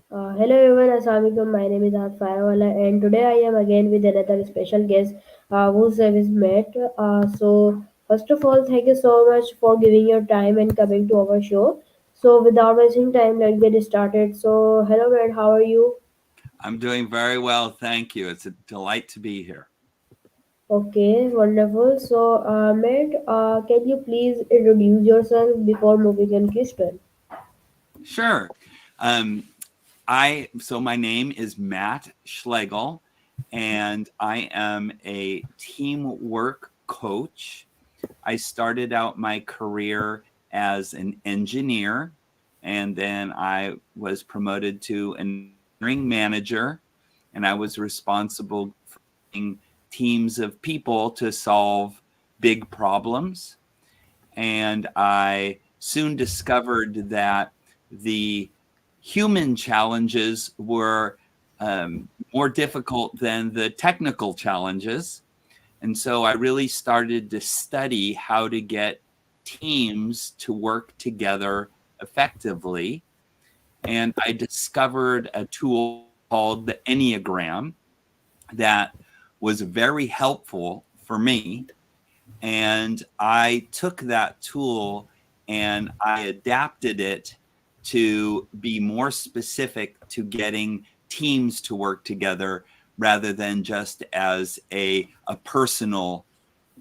Hello everyone, Assalamualaikum. My name is Ahad FreelancingWala, and today I am again with another special guest whose name is Matt. First of all, thank you so much for giving your time and coming to our show. So, without wasting time, let's get started. So, hello Matt, how are you? I'm doing very well, thank you. It's a delight to be here. Okay, wonderful. Matt, can you please introduce yourself before moving on question? Sure. Um, my name is Matt Schlegel, and I am a teamwork coach. I started out my career as an engineer, and then I was promoted to an engineering manager, and I was responsible for leading teams of people to solve big problems. And I soon discovered that the human challenges were more difficult than the technical challenges. And so I really started to study how to get teams to work together effectively. And I discovered a tool called the Enneagram that was very helpful for me. And I took that tool and I adapted it to be more specific to getting teams to work together rather than just as a personal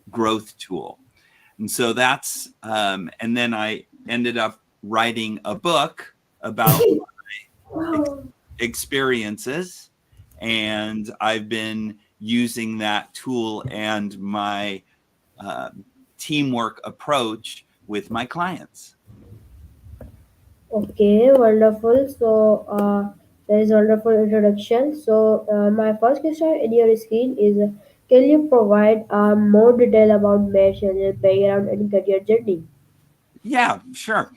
growth tool. And so and then I ended up writing a book about ex- experiences. And I've been using that tool and my uh, teamwork approach with my clients. Okay, wonderful. That is wonderful introduction. My first question in your screen is, can you provide more detail about Matt's background and career journey? Yeah, sure.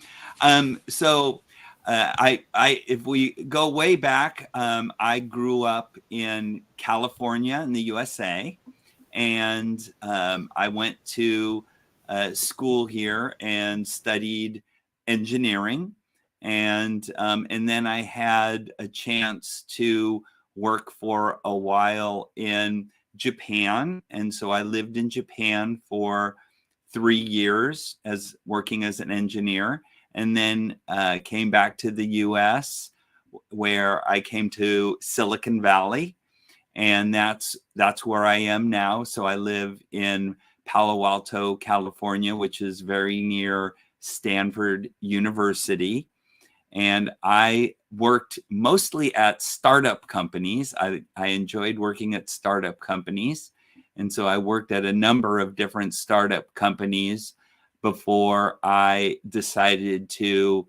If we go way back, I grew up in California in the USA, and I went to school here and studied engineering, and then I had a chance to work for a while in Japan, and so I lived in Japan for 3 years as working as an engineer, and then came back to the U.S. where I came to Silicon Valley, and that's where I am now. So I live in Palo Alto, California, which is very near Stanford University. And I worked mostly at startup companies. I enjoyed working at startup companies. And so I worked at a number of different startup companies before I decided to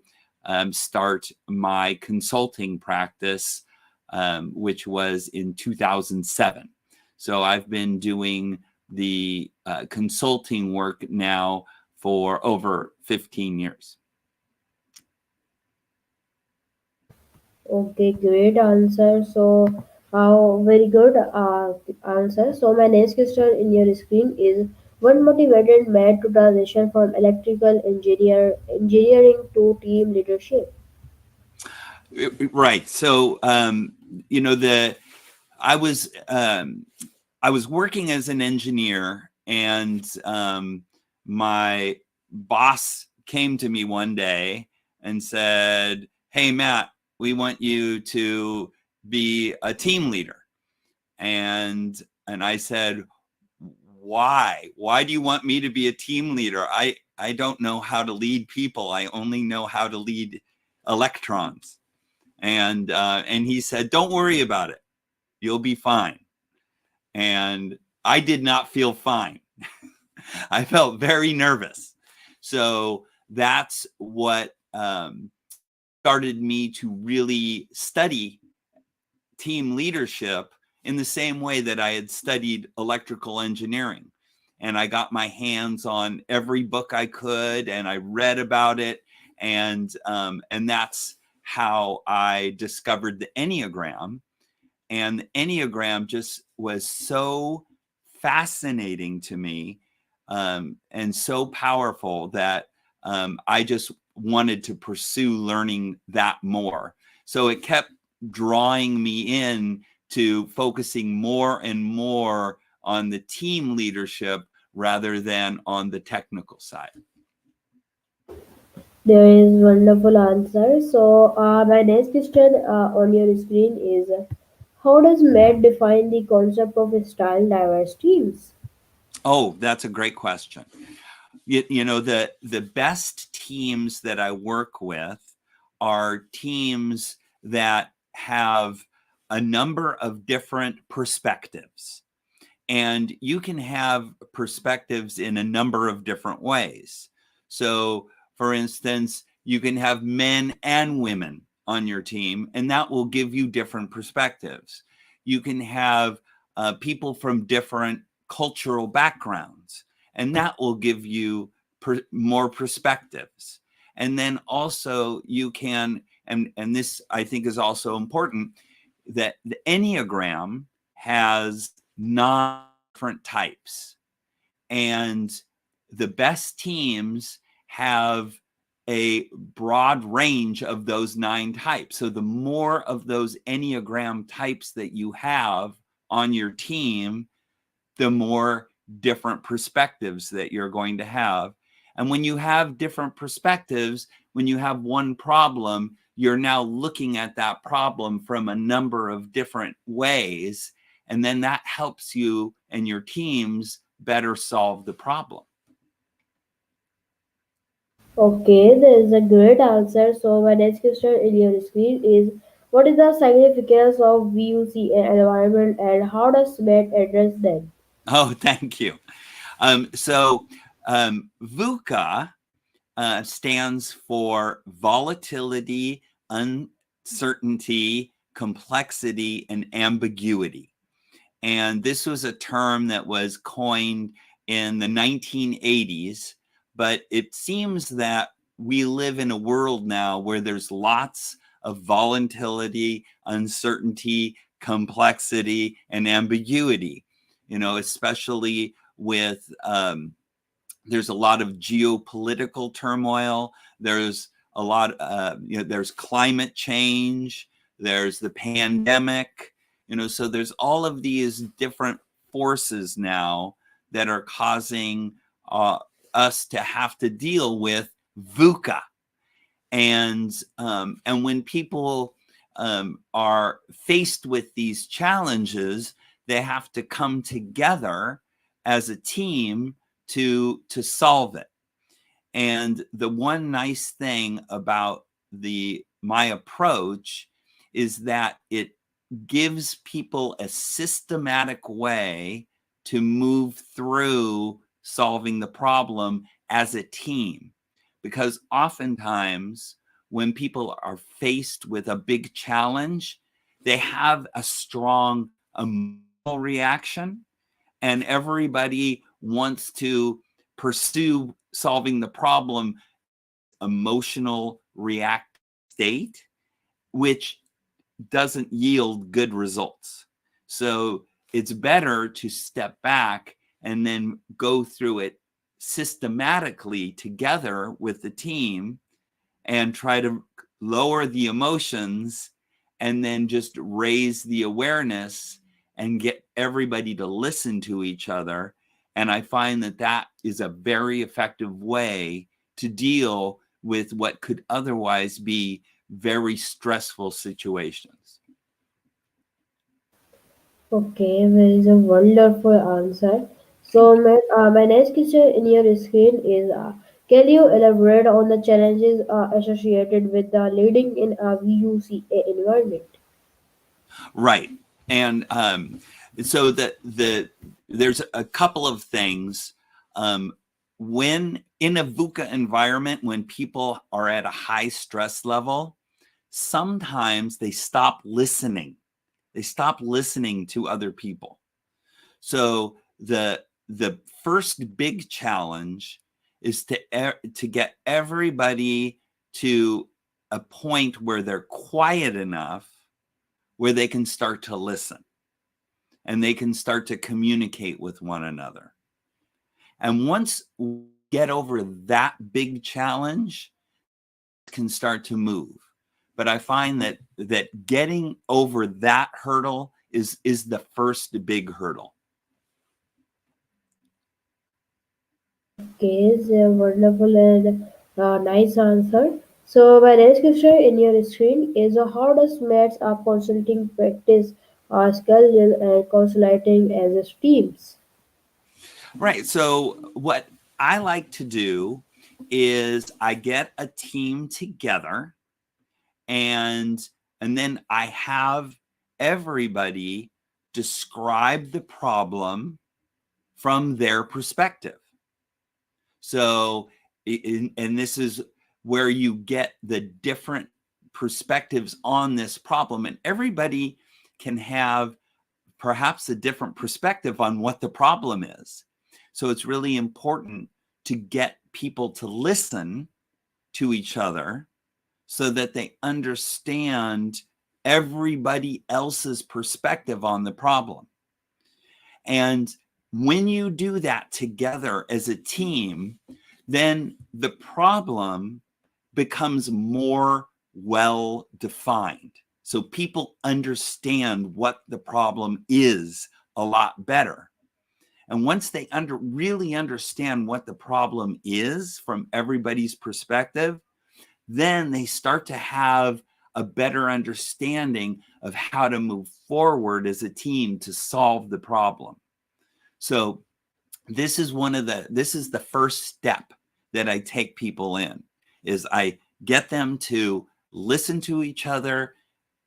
start my consulting practice, which was in 2007. So I've been doing the consulting work now for over 15 years. Okay, great answer. How very good answer. So, my next question in your screen is, what motivated Matt to transition from electrical engineering to team leadership? Right. So, the I was um, I was working as an engineer, and my boss came to me one day and said, "Hey, Matt, we want you to be a team leader." And I said, "Why? Why do you want me to be a team leader? I don't know how to lead people. I only know how to lead electrons." And he said, "Don't worry about it. You'll be fine." And I did not feel fine. I felt very nervous. So that's what started me to really study team leadership in the same way that I had studied electrical engineering. And I got my hands on every book I could, and I read about it, and that's how I discovered the Enneagram. And the Enneagram just was so fascinating to me, and so powerful that I just wanted to pursue learning that more. So it kept drawing me in to focusing more and more on the team leadership rather than on the technical side. There is wonderful answer. So my next question on your screen is how does Matt define the concept of style diverse teams? Oh, that's a great question. You know, the best teams that I work with are teams that have a number of different perspectives. And you can have perspectives in a number of different ways. So, for instance, you can have men and women on your team, and that will give you different perspectives. You can have people from different cultural backgrounds, and that will give you more perspectives. And then also you can, and this I think is also important, that the Enneagram has 9 different types, and the best teams have a broad range of those 9 types. So the more of those Enneagram types that you have on your team, the more different perspectives that you're going to have. And when you have different perspectives, when you have one problem, you're now looking at that problem from a number of different ways. And then that helps you and your teams better solve the problem. Okay, there is a great answer. So my next question in your screen is what is the significance of VUCA environment and how does Matt address them? Oh, thank you. VUCA stands for volatility, uncertainty, complexity, and ambiguity. And this was a term that was coined in the 1980s, but it seems that we live in a world now where there's lots of volatility, uncertainty, complexity, and ambiguity, you know, especially with there's a lot of geopolitical turmoil. There's a lot, there's climate change. There's the pandemic. You know, so there's all of these different forces now that are causing us to have to deal with VUCA. And when people are faced with these challenges, they have to come together as a team to solve it. And the one nice thing about my approach is that it gives people a systematic way to move through solving the problem as a team. Because oftentimes when people are faced with a big challenge, they have a strong emotional reaction, and everybody wants to pursue solving the problem emotional react state, which doesn't yield good results. So it's better to step back and then go through it systematically together with the team and try to lower the emotions and then just raise the awareness and get everybody to listen to each other. And I find that that is a very effective way to deal with what could otherwise be very stressful situations. Okay, there is a wonderful answer. So Thank my next question in your screen is can you elaborate on the challenges associated with leading in a VUCA environment? you. Right. And so there's a couple of things. When in a VUCA environment, when people are at a high stress level, sometimes they stop listening. They stop listening to other people. So the first big challenge is to get everybody to a point where they're quiet enough where they can start to listen and they can start to communicate with one another. And once we get over that big challenge, can start to move. but I find that getting over that hurdle is the first big hurdle. Okay, is a wonderful and nice answer. So my next question in your screen is how does maths consulting practice Schlege and consulting as a teams? Right. So what I like to do is I get a team together, and then I have everybody describe the problem from their perspective. So, and this is where you get the different perspectives on this problem, and everybody can have perhaps a different perspective on what the problem is. So it's really important to get people to listen to each other so that they understand everybody else's perspective on the problem. And when you do that together as a team, then the problem becomes more well defined. So people understand what the problem is a lot better. And once they really understand what the problem is from everybody's perspective, then they start to have a better understanding of how to move forward as a team to solve the problem. So this is the first step that I take people in, is I get them to listen to each other,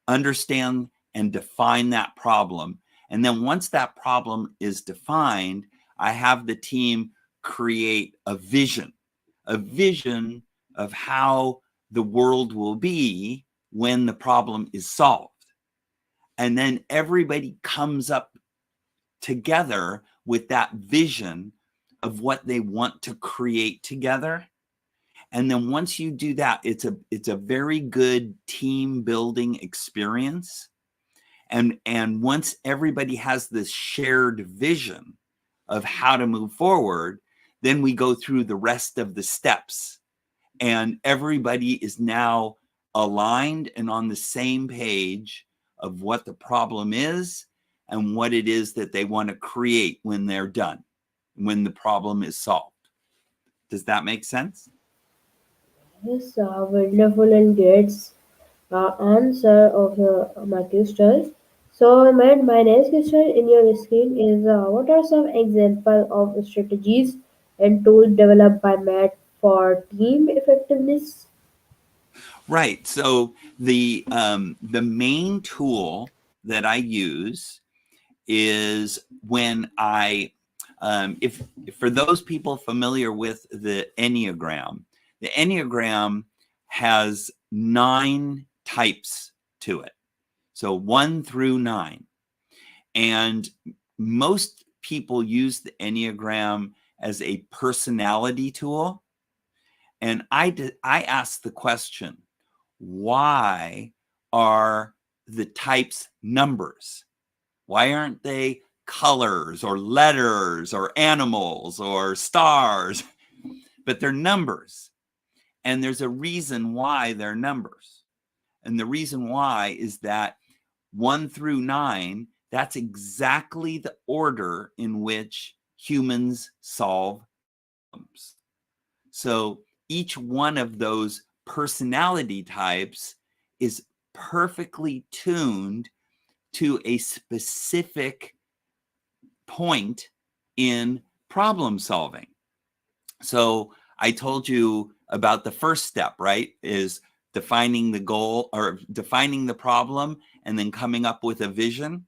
understand and define that problem. And then once that problem is defined, I have the team create a vision of how the world will be when the problem is solved. And then everybody comes up together with that vision of what they want to create together. And then once you do that, it's a very good team building experience. And once everybody has this shared vision of how to move forward, then we go through the rest of the steps. And everybody is now aligned and on the same page of what the problem is and what it is that they want to create when they're done, when the problem is solved. Does that make sense? Yes, wonderful and great answer of my question. So, my next question in your screen is what are some examples of strategies and tools developed by Matt for team effectiveness? Right. So the main tool that I use is when if for those people familiar with the Enneagram has 9 types to it. So 1 through 9. And most people use the Enneagram as a personality tool. And I ask the question, why are the types numbers? Why aren't they colors or letters or animals or stars? But they're numbers. And there's a reason why they're numbers. And the reason why is that 1 through 9, that's exactly the order in which humans solve problems. So each one of those personality types is perfectly tuned to a specific point in problem solving. So I told you about the first step, right? Is defining the goal or defining the problem and then coming up with a vision.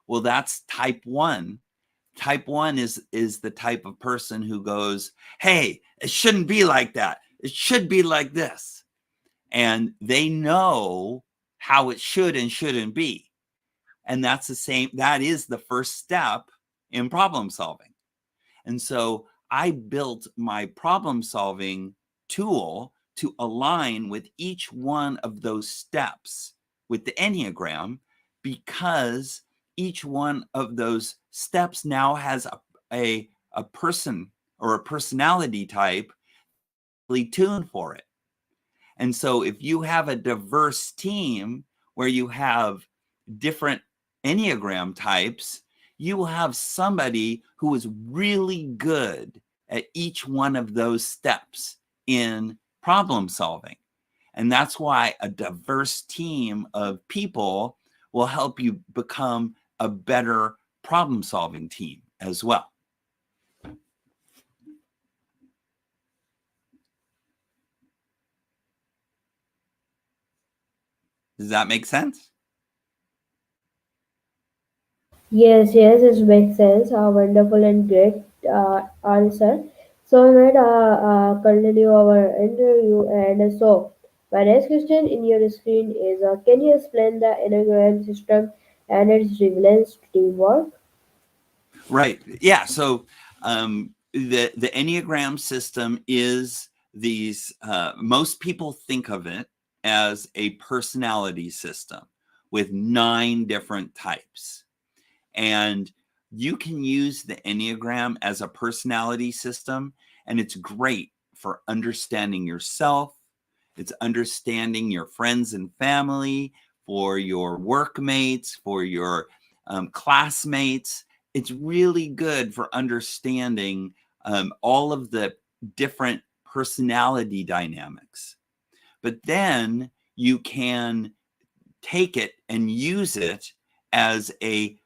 Well, that's type 1. Type 1 is the type of person who goes, hey, it shouldn't be like that. It should be like this. And they know how it should and shouldn't be. And that is the first step in problem solving. And so I built my problem solving tool to align with each one of those steps with the Enneagram, because each one of those steps now has a person or a personality type tuned for it. And so if you have a diverse team where you have different Enneagram types, you will have somebody who is really good at each one of those steps in problem solving. And that's why a diverse team of people will help you become a better problem solving team as well. Does that make sense? Yes, it makes sense. Wonderful and great answer. So, let continue our interview. And so, my next question in your screen is can you explain the Enneagram system and its relevance to teamwork? Right. Yeah. So the Enneagram system is these, most people think of it as a personality system with 9 different types. And you can use the Enneagram as a personality system, and it's great for understanding yourself. It's understanding your friends and family, for your workmates, for your classmates. It's really good for understanding all of the different personality dynamics. But then you can take it and use it as a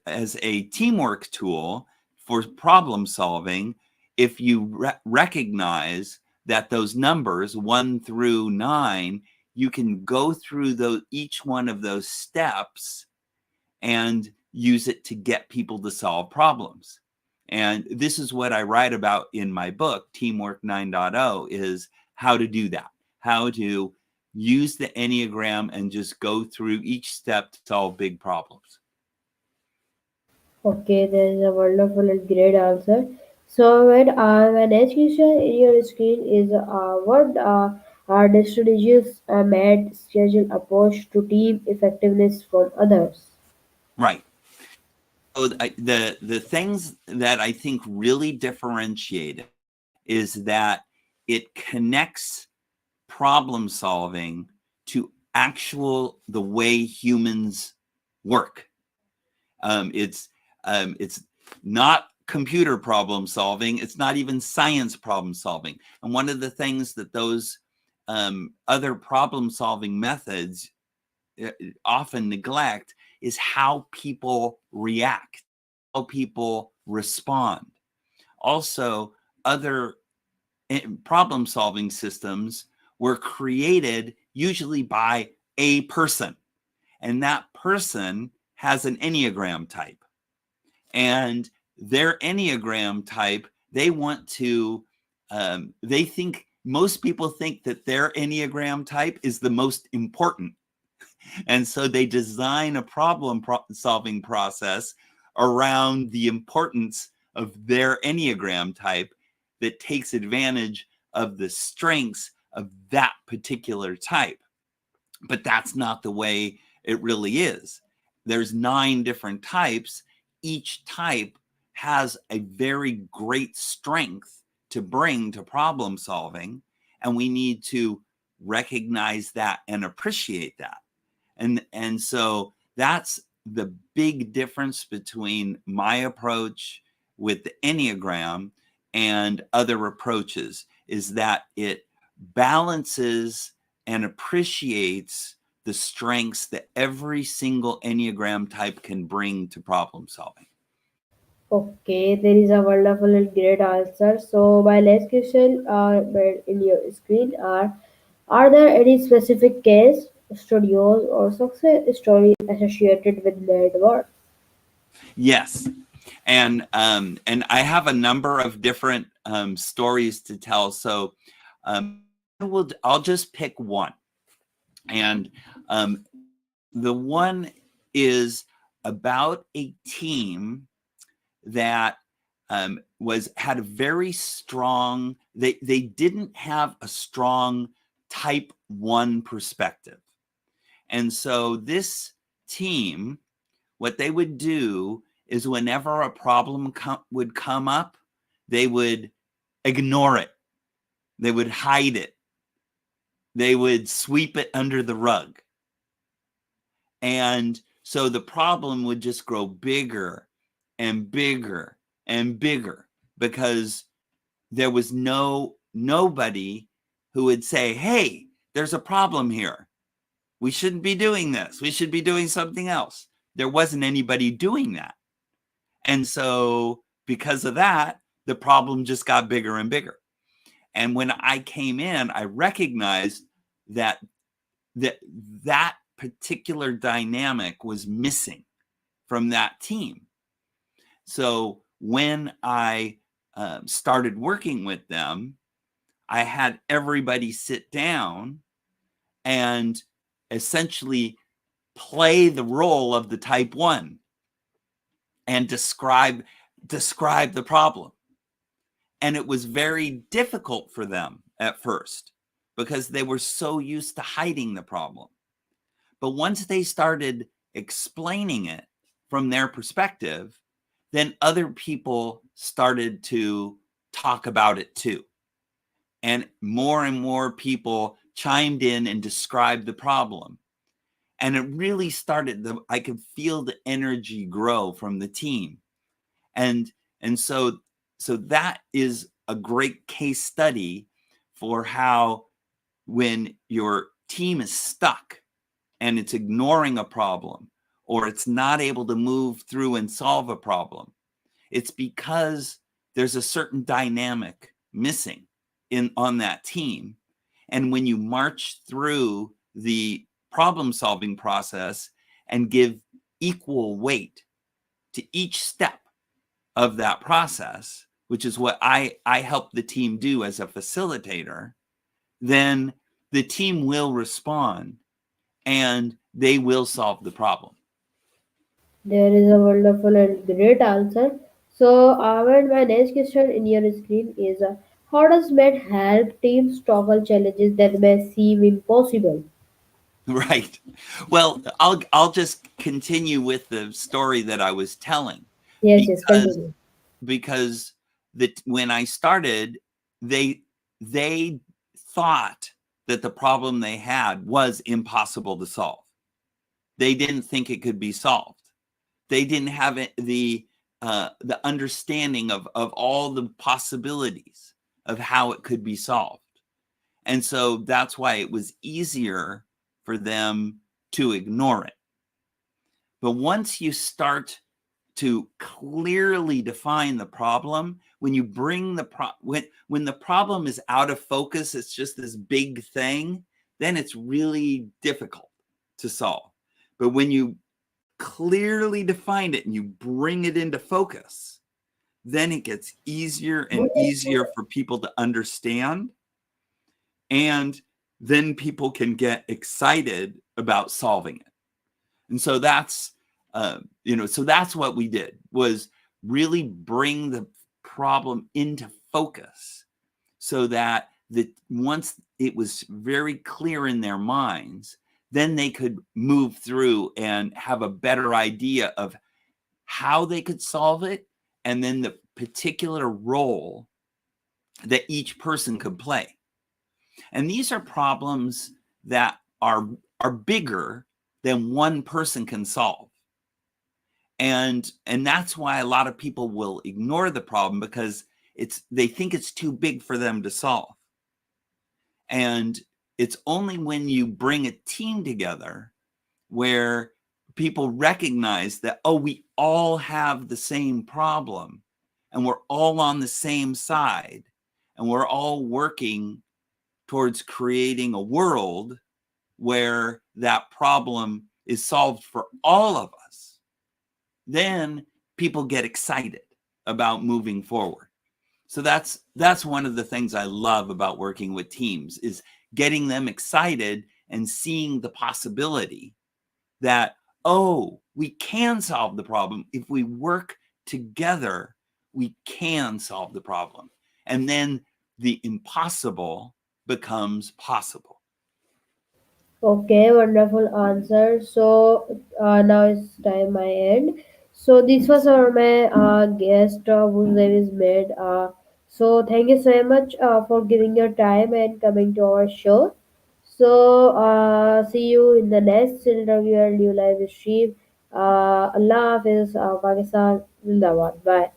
as a teamwork tool for problem solving if you recognize that those numbers 1 through 9, you can go through each one of those steps and use it to get people to solve problems. And this is what I write about in my book, Teamwork 9.0, is how to do that, how to use the Enneagram and just go through each step to solve big problems. Okay, there is a wonderful and great answer. So, my next question in your screen is what are the strategies made schedule approach to team effectiveness from others? Right. So the things that I think really differentiate it is that it connects problem solving to the way humans work. It's not computer problem solving. It's not even science problem solving. And one of the things that those other problem solving methods often neglect is how people react, how people respond. Also, other problem solving systems were created usually by a person, and that person has an Enneagram type. And their Enneagram type, they think, most people think that their Enneagram type is the most important. And so they design a problem solving process around the importance of their Enneagram type that takes advantage of the strengths of that particular type. But that's not the way it really is. There's 9 different types. Each type has a very great strength to bring to problem solving, and we need to recognize that and appreciate that. And so that's the big difference between my approach with the Enneagram and other approaches, is that it balances and appreciates the strengths that every single Enneagram type can bring to problem solving. Okay, there is a wonderful and great answer. So my next question in your screen are there any specific case studios or success stories associated with network? Yes. And I have a number of different stories to tell. So I'll just pick one. And the one is about a team that had a very strong, they didn't have a strong type 1 perspective. And so this team, what they would do is whenever a problem would come up, they would ignore it. They would hide it. They would sweep it under the rug. And so the problem would just grow bigger and bigger and bigger because there was nobody who would say, "Hey, there's a problem here. We shouldn't be doing this. We should be doing something else." There wasn't anybody doing that. And so because of that, the problem just got bigger and bigger. And when I came in, I recognized that that that particular dynamic was missing from that team. So when I started working with them, I had everybody sit down and essentially play the role of the type one and describe the problem. And it was very difficult for them at first because they were so used to hiding the problem. But once they started explaining it from their perspective, then other people started to talk about it too. And more people chimed in and described the problem. And it really started, I could feel the energy grow from the team. And so that is a great case study for how when your team is stuck and it's ignoring a problem or it's not able to move through and solve a problem, it's because there's a certain dynamic missing on that team. And when you march through the problem solving process and give equal weight to each step of that process, which is what I help the team do as a facilitator, then the team will respond and they will solve the problem. There is a wonderful and great answer. So, and my next question in your screen is how does MET help teams tackle challenges that may seem impossible? Right. Well, I'll just continue with the story that I was telling Yes, yes, because continue. because when I started, they they thought that the problem they had was impossible to solve. They didn't think it could be solved. They didn't have the understanding of all the possibilities of how it could be solved. And so that's why it was easier for them to ignore it. But once you start to clearly define the problem, when you bring when the problem is out of focus, it's just this big thing, then it's really difficult to solve. But when you clearly define it and you bring it into focus, then it gets easier and easier for people to understand. And then people can get excited about solving it. And so that's, so that's what we did, was really bring the problem into focus so that once it was very clear in their minds, then they could move through and have a better idea of how they could solve it and then the particular role that each person could play. And these are problems that are bigger than one person can solve. And that's why a lot of people will ignore the problem because they think it's too big for them to solve. And it's only when you bring a team together where people recognize that, oh, we all have the same problem and we're all on the same side and we're all working towards creating a world where that problem is solved for all of us, then people get excited about moving forward. So that's one of the things I love about working with teams is getting them excited and seeing the possibility that, oh, we can solve the problem. If we work together, we can solve the problem. And then the impossible becomes possible. Okay, wonderful answer. So now it's time my end. So this was our my guest whose name is Med. So thank you so much for giving your time and coming to our show. So, see you in the next interview and new live stream. Allah Hafiz, Pakistan, Zindabad. Bye.